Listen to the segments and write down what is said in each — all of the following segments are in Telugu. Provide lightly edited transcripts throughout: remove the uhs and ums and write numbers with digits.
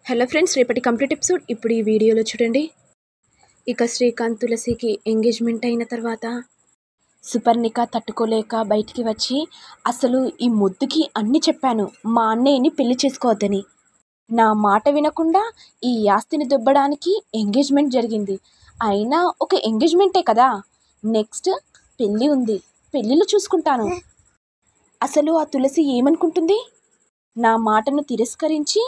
హలో ఫ్రెండ్స్, రేపటి కంప్లీట్ ఎపిసోడ్ ఇప్పుడు ఈ వీడియోలో చూడండి. ఇక శ్రీకాంత్ తులసికి ఎంగేజ్మెంట్ అయిన తర్వాత సుపర్ణిక తట్టుకోలేక బయటికి వచ్చి, అసలు ఈ మొద్దుకి అన్నీ చెప్పాను మా అన్నయ్యని పెళ్లి చేసుకోవద్దని. నా మాట వినకుండా ఈ ఆస్తిని దొబ్బడానికి ఎంగేజ్మెంట్ జరిగింది. అయినా ఒక ఎంగేజ్మెంటే కదా, నెక్స్ట్ పెళ్ళి ఉంది, పెళ్ళిళ్ళు చూసుకుంటాను. అసలు ఆ తులసి ఏమనుకుంటుంది? నా మాటను తిరస్కరించి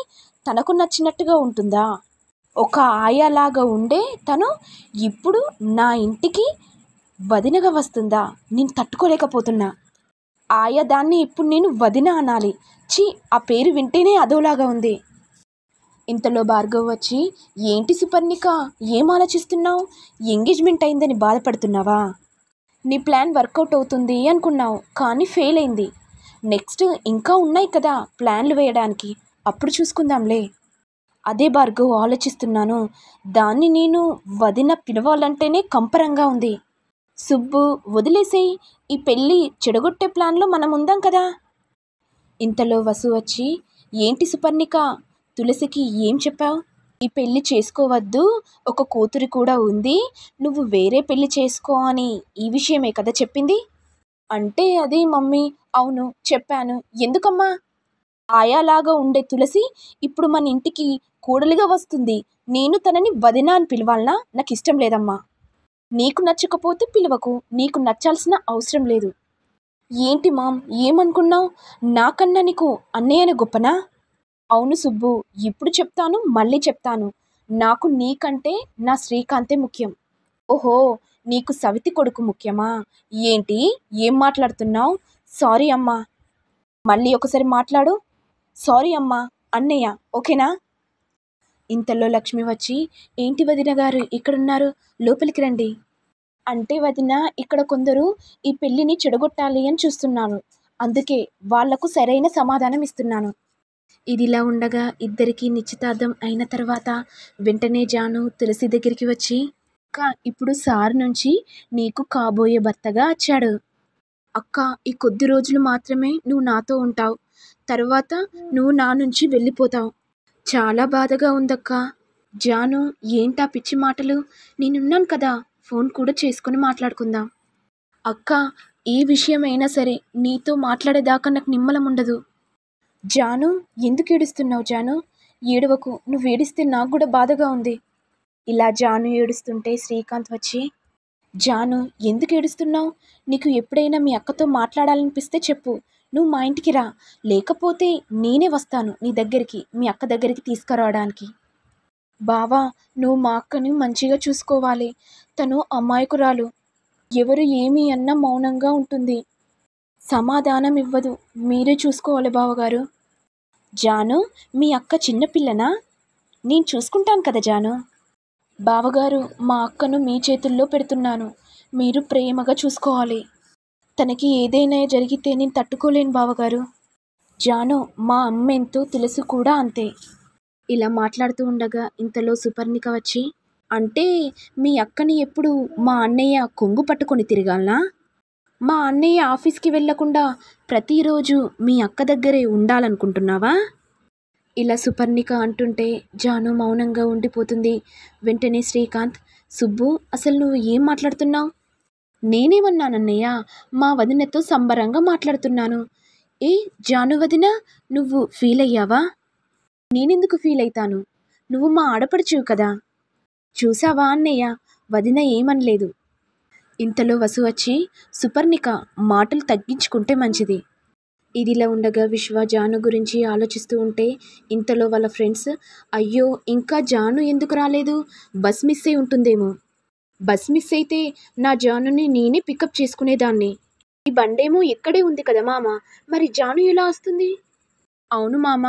తనకు నచ్చినట్టుగా ఉంటుందా? ఒక ఆయాలాగా ఉండే తను ఇప్పుడు నా ఇంటికి వదినగా వస్తుందా? నేను తట్టుకోలేకపోతున్నా. ఆయా దాన్ని ఇప్పుడు నేను వదిన అనాలి. ఆ పేరు వింటేనే అదోలాగా ఉంది. ఇంతలో భార్గవ్ వచ్చి, ఏంటి సుపర్ణిక, ఏం ఆలోచిస్తున్నావు? ఎంగేజ్మెంట్ అయిందని బాధపడుతున్నావా? నీ ప్లాన్ వర్కౌట్ అవుతుంది అనుకున్నావు, కానీ ఫెయిల్ అయింది. నెక్స్ట్ ఇంకా ఉన్నాయి కదా ప్లాన్లు వేయడానికి, అప్పుడు చూసుకుందాంలే. అదే భార్గవ్ ఆలోచిస్తున్నాను. దాన్ని నేను వదిన పిలవాలంటేనే కంపరంగా ఉంది. సుబ్బు, వదిలేసేయి, ఈ పెళ్ళి చెడగొట్టే ప్లాన్లో మనం ఉందాం కదా. ఇంతలో వసు వచ్చి, ఏంటి సుపర్ణిక, తులసికి ఏం చెప్పావు? ఈ పెళ్ళి చేసుకోవద్దు, ఒక కూతురు కూడా ఉంది, నువ్వు వేరే పెళ్ళి చేసుకో అని ఈ విషయమే కదా చెప్పింది? అంటే అది మమ్మీ. అవును చెప్పాను. ఎందుకమ్మా? ఆయాలాగా ఉండే తులసి ఇప్పుడు మన ఇంటికి కోడలిగా వస్తుంది. నేను తనని వదిన అని పిలవాలనా? నాకు ఇష్టం లేదమ్మా. నీకు నచ్చకపోతే పిలవకు, నీకు నచ్చాల్సిన అవసరం లేదు. ఏంటి మామ్, ఏమనుకున్నావు? నాకన్నా నీకు అన్నయ్యని గొప్పనా? అవును సుబ్బు, ఇప్పుడు చెప్తాను, మళ్ళీ చెప్తాను. నాకు నీకంటే నా శ్రీకాంతే ముఖ్యం. ఓహో, నీకు సవితి కొడుకు ముఖ్యమా? ఏంటి, ఏం మాట్లాడుతున్నావు? సారీ అమ్మా. మళ్ళీ ఒకసారి మాట్లాడు. సారీ అమ్మా, అన్నయ్య, ఓకేనా? ఇంతలో లక్ష్మి వచ్చి, ఏంటి వదిన గారు ఇక్కడున్నారు, లోపలికి రండి. అంటే వదిన, ఇక్కడ కొందరు ఈ పెళ్ళిని చెడగొట్టాలి అని చూస్తున్నారు, అందుకే వాళ్లకు సరైన సమాధానం ఇస్తున్నాను. ఇదిలా ఉండగా ఇద్దరికీ నిశ్చితార్థం అయిన తర్వాత వెంటనే జాను తులసి దగ్గరికి వచ్చి, అక్క, ఇప్పుడు సార్ నుంచి నీకు కాబోయే భర్తగా వచ్చాడు. అక్క, ఈ కొద్ది రోజులు మాత్రమే నువ్వు నాతో ఉంటావు, తర్వాత నువ్వు నా నుంచి వెళ్ళిపోతావు. చాలా బాధగా ఉందక్క. జాను, ఏంటా పిచ్చి మాటలు? నేనున్నాను కదా, ఫోన్ కూడా చేసుకుని మాట్లాడుకుందాం. అక్క, ఏ విషయమైనా సరే నీతో మాట్లాడేదాకా నాకు నిమ్మలం ఉండదు. జాను, ఎందుకు ఏడుస్తున్నావు? జాను, ఏడవకు, నువ్వు ఏడిస్తే నాకు కూడా బాధగా ఉంది. ఇలా జాను ఏడుస్తుంటే శ్రీకాంత్ వచ్చి, జాను, ఎందుకు ఏడుస్తున్నావు? నీకు ఎప్పుడైనా మీ అక్కతో మాట్లాడాలనిపిస్తే చెప్పు, నువ్వు మా ఇంటికి రా, లేకపోతే నేనే వస్తాను నీ దగ్గరికి, మీ అక్క దగ్గరికి తీసుకురావడానికి. బావా, నువ్వు మా అక్కని మంచిగా చూసుకోవాలి. తను అమాయకురాలు, ఎవరు ఏమి అన్నా మౌనంగా ఉంటుంది, సమాధానం ఇవ్వదు. మీరే చూసుకోవాలి బావగారు. జాను, మీ అక్క చిన్నపిల్లనా? నేను చూసుకుంటాను కదా జాను. బావగారు, మా అక్కను మీ చేతుల్లో పెడుతున్నాను, మీరు ప్రేమగా చూసుకోవాలి. తనకి ఏదైనా జరిగితే నేను తట్టుకోలేను బావగారు. జాను, మా అమ్మెంతో తులసి కూడా అంతే. ఇలా మాట్లాడుతూ ఉండగా ఇంతలో సుపర్ణిక వచ్చి, అంటే మీ అక్కని ఎప్పుడు మా అన్నయ్య కొంగు పట్టుకొని తిరగాలనా? మా అన్నయ్య ఆఫీస్కి వెళ్ళకుండా ప్రతిరోజు మీ అక్క దగ్గరే ఉండాలనుకుంటున్నావా? ఇలా సుపర్ణిక అంటుంటే జాను మౌనంగా ఉండిపోతుంది. వెంటనే శ్రీకాంత్, సుబ్బు, అసలు నువ్వు ఏం మాట్లాడుతున్నావు? నేనేమన్నానన్నయ్య? మా వదినతో సంబరంగా మాట్లాడుతున్నాను. ఏ జాను వదిన, నువ్వు ఫీల్ అయ్యావా? నేనెందుకు ఫీల్ అవుతాను? నువ్వు మా ఆడపడుచువు కదా. చూసావా అన్నయ్య, వదిన ఏమనలేదు. ఇంతలో వసు వచ్చి, సుపర్ణిక, మాటలు తగ్గించుకుంటే మంచిది. ఇదిలా ఉండగా విశ్వ జాను గురించి ఆలోచిస్తూ ఉంటే ఇంతలో వాళ్ళ ఫ్రెండ్స్, అయ్యో, ఇంకా జాను ఎందుకు రాలేదు? బస్ మిస్ అయి ఉంటుందేమో. బస్ మిస్ అయితే నా జానుని నేనే పికప్ చేసుకునేదాన్ని. ఈ బండేమో ఇక్కడే ఉంది కదా మామ, మరి జాను ఎలా వస్తుంది? అవును మామ,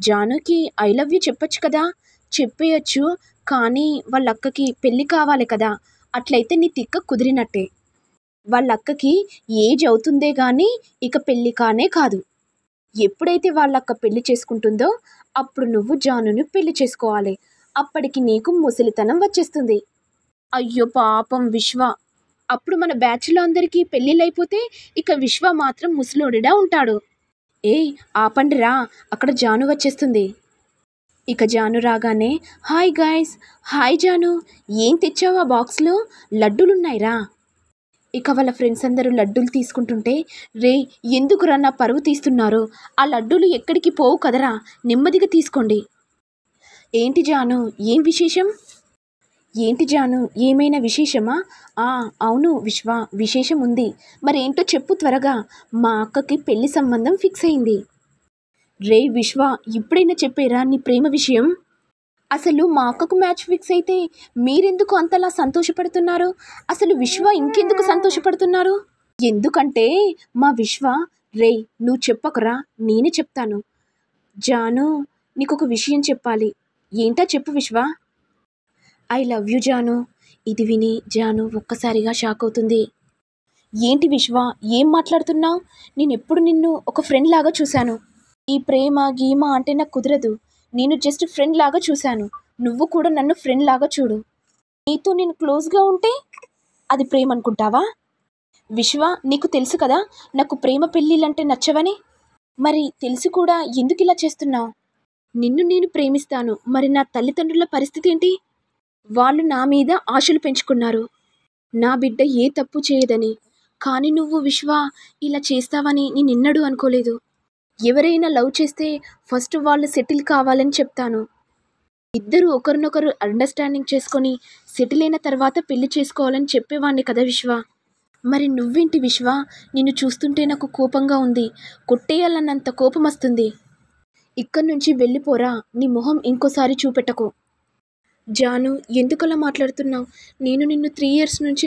జానుకి ఐ లవ్ యూ చెప్పొచ్చు కదా. చెప్పేయచ్చు, కానీ వాళ్ళ అక్కకి పెళ్ళి కావాలి కదా, అట్లయితే నీ తిక్క కుదిరినట్టే. వాళ్ళ అక్కకి ఏజ్ అవుతుందే కానీ ఇక పెళ్ళి కానే కాదు. ఎప్పుడైతే వాళ్ళక్క పెళ్లి చేసుకుంటుందో అప్పుడు నువ్వు జానుని పెళ్లి చేసుకోవాలి. అప్పటికి నీకు ముసలితనం వచ్చేస్తుంది. అయ్యో పాపం విశ్వ, అప్పుడు మన బ్యాచ్లో అందరికీ పెళ్ళిళ్ళైపోతే ఇక విశ్వ మాత్రం ముసలోడిలా ఉంటాడు. ఏయ్ ఆపండిరా, అక్కడ జాను వచ్చేస్తుంది. ఇక జాను రాగానే హాయ్ గాయ్స్, హాయ్ జాను, ఏం తెచ్చావు ఆ బాక్స్లో? లడ్డూలున్నాయిరా. ఇక వాళ్ళ ఫ్రెండ్స్ అందరూ లడ్డూలు తీసుకుంటుంటే, రే ఎందుకురా నా పరువు తీస్తున్నారు? ఆ లడ్డూలు ఎక్కడికి పోవు కదరా, నెమ్మదిగా తీసుకోండి. ఏంటి జాను, ఏం విశేషం? ఏంటి జాను, ఏమైనా విశేషమా? అవును విశ్వ, విశేషం ఉంది. మరేంటో చెప్పు త్వరగా. మా అక్కకి పెళ్లి సంబంధం ఫిక్స్ అయింది. రే విశ్వ, ఇప్పుడైనా చెప్పేరా నీ ప్రేమ విషయం? అసలు మా అక్కకు మ్యాచ్ ఫిక్స్ అయితే మీరెందుకు అంతలా సంతోషపడుతున్నారు? అసలు విశ్వ ఇంకెందుకు సంతోషపడుతున్నారు? ఎందుకంటే మా విశ్వ, రే నువ్వు చెప్పకురా, నేనే చెప్తాను. జాను, నీకొక విషయం చెప్పాలి. ఏంటా చెప్పు Vishwa. I love you Janu. ఇది విని జాను ఒక్కసారిగా షాక్ అవుతుంది. ఏంటి విశ్వ, ఏం మాట్లాడుతున్నావు? నేనెప్పుడు నిన్ను ఒక ఫ్రెండ్ లాగా చూశాను. ఈ ప్రేమ గీమ అంటే నాకు కుదరదు. నేను జస్ట్ ఫ్రెండ్ లాగా చూశాను. నువ్వు కూడా నన్ను ఫ్రెండ్ లాగా చూడు. నీతో నేను క్లోజ్గా ఉంటే అది ప్రేమ అనుకుంటావా? విశ్వ, నీకు తెలుసు కదా నాకు ప్రేమ పెళ్ళిళ్ళంటే నచ్చవని. మరి తెలిసి కూడా ఎందుకు ఇలా చేస్తున్నావు? నిన్ను నేను ప్రేమిస్తాను, మరి నా తల్లిదండ్రుల పరిస్థితి ఏంటి? వాళ్ళు నా మీద ఆశలు పెంచుకున్నారు, నా బిడ్డ ఏ తప్పు చేయదని. కానీ నువ్వు విశ్వ ఇలా చేస్తావని నేనెన్నడూ అనుకోలేదు. ఎవరైనా లవ్ చేస్తే ఫస్ట్ వాళ్ళు సెటిల్ కావాలని చెప్తాను. ఇద్దరు ఒకరినొకరు అండర్స్టాండింగ్ చేసుకొని సెటిల్ అయిన తర్వాత పెళ్లి చేసుకోవాలని చెప్పేవాడిని కదా విశ్వ. మరి నువ్వేంటి విశ్వ, నిన్ను చూస్తుంటే నాకు కోపంగా ఉంది. కొట్టేయాలన్నంత కోపం వస్తుంది. ఇక్కడి నుంచి వెళ్ళిపోరా, నీ మొహం ఇంకోసారి చూపెట్టకు. జాను, ఎందుకలా మాట్లాడుతున్నావు? నేను నిన్ను 3 years నుంచి